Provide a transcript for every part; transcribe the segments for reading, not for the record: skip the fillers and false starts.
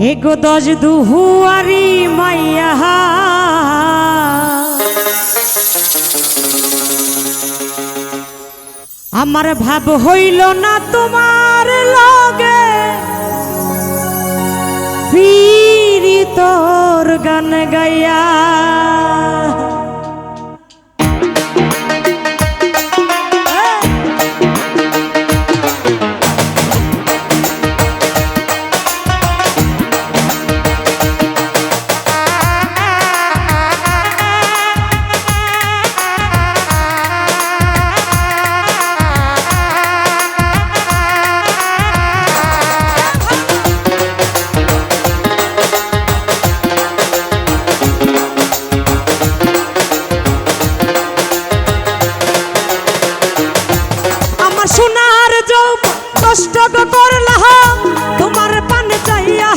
এগো দশ দুহুয়ারি মাইয়া আমার ভাব হইল না তোমার লগে ফিরি তোর গান গাইয়া সোনার যৌব কষ্ট করলাম তোমার পান চাইয়া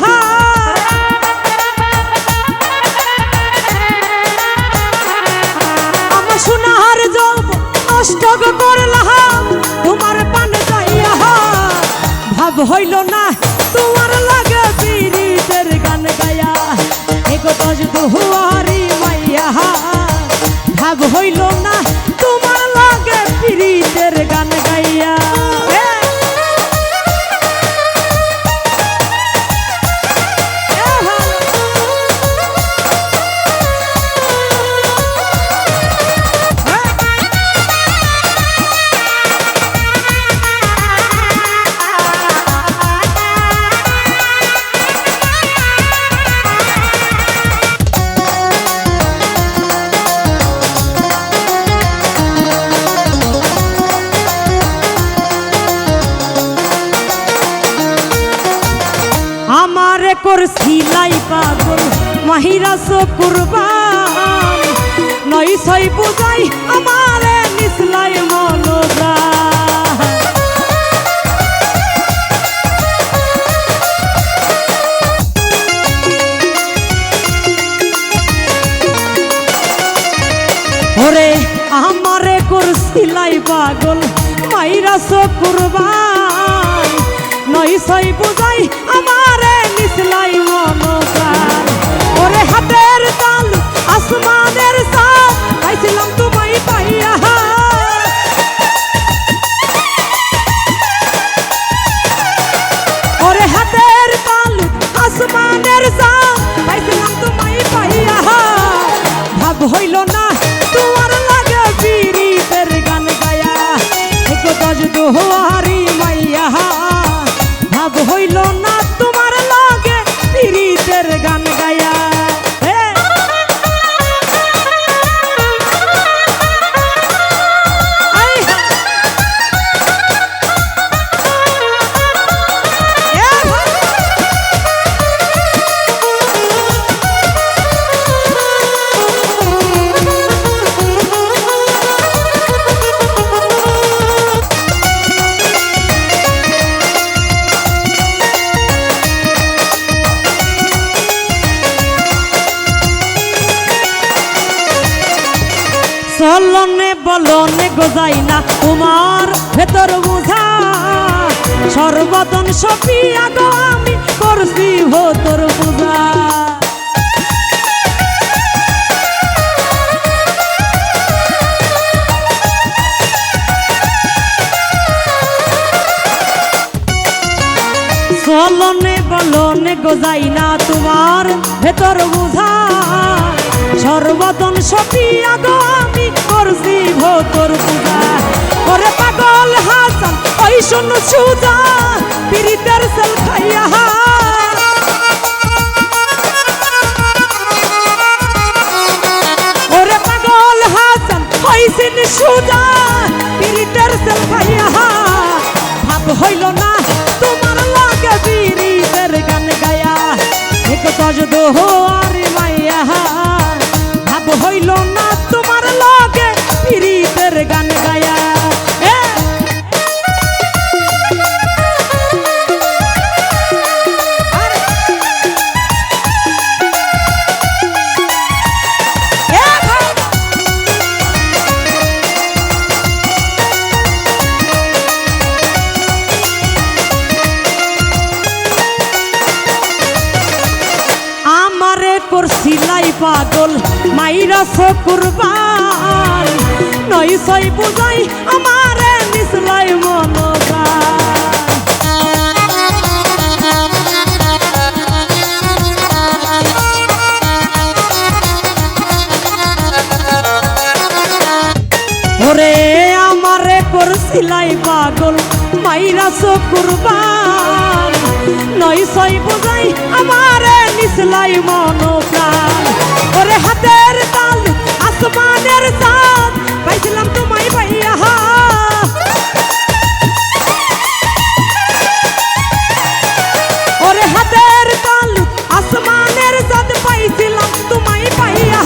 আমার সোনার যৌব কষ্ট করলাম তোমার পান চাইয়া ভাব হইল না তোমার লাগে পীড়িতের গান গায়া এগো দশ দুহুয়ারি মাইয়া ভাব হইল না তোমার লাগে পীড়িতের গান গাইয়া আমারে করছিলাই পাগল মাহিরা কুরবান নই ছয় বুঝাই আমারে নিসলাই মনোগা ওরে আমারে করছিলাই পাগল মাহিরা কুরবান নই ছয় বুঝাই আমারে নিসলাই মনোগান ওরে হাতের তাল আসমানের সাথ পাইছিলাম তোমায় পাইয়া ওরে হাতের তাল আসমানের সাথ পাইছিলাম তোমায় পাইয়া ভাব হইল না তোমার লাগে পীড়িতের গান গায়া এগো দশ দুহুয়ারি মাইয়া ভাব হইল না তোমার লাগে পীড়িতের গান গায়া চলনে বলনে গোজাই না তোমার ভেতর বুঝা সর্বদন সপিয়া গো আমি করছি ভোতর বুঝা চলনে বলনে গোজাই না তোমার ভেতর বুঝা সর্বদন সপিয়া গো আমি করছি ভোতর পূজা ওরে পাগল হাসান ওই শোন সুজা পীড়িতের সেল খাইয়া ওরে পাগল হাসান ওই সিন সুজা পীড়িতের সেল খাইয়া ভাব হইল না তোমার লাগে পীড়িতের গান গায়া এগো দশ দুহুয়ারি মাইয়া ভাব হইল না তোমার লাগে পীড়িতের গান গায়া করছিলাই পাগল মাইরা কুরবান নই সই বুঝাই আমারে নিসলাই মনপ্রাণ ওরে আমারে করছিলাই পাগল মাইরা কুরবান নই সই বুঝাই আমারে নিসলাই মনপ্রাণ ওরে হাতের তাল আসমানের চাঁদ পাইছিলাম তোমায় পাইয়া ওরে হাতের তাল আসমানের চাঁদ পাইছিলাম তোমায় পাইয়া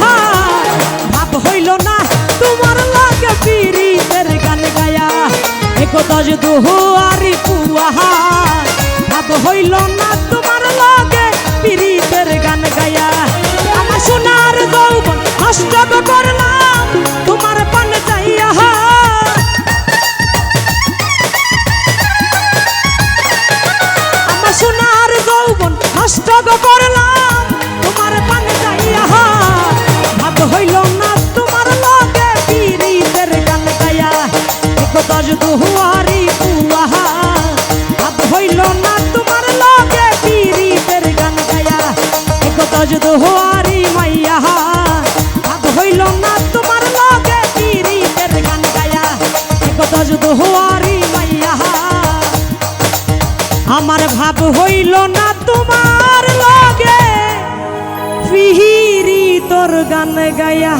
ভাব হইল না তোমার লাগে পীরিতের গান গায়া একতাজ দুহারি পুয়াহা ভাব হইল না তোমার লাগে পীরিতের গান গায়া আমার সোনার যৌবন নষ্ট করলাম তোমার পান চাইয়া আমার সোনার যৌবন নষ্ট করলাম তোমার পান চাইয়া ভাব হইল না তোমার লাগে পীরিতের গান গায়া একতাজ দুহারি পুয়াহা ভাব হইল না তোমার লাগে পীরিতের গান গায়া একতাজ দুহারি মাইয়া ভাব হইল না তোমার লাগে পীরিতের গান গায়া একতাজ দুহারি মাইয়া আমার ভাব হইল না তোমার লাগে পিহিরি তোর গান গায়া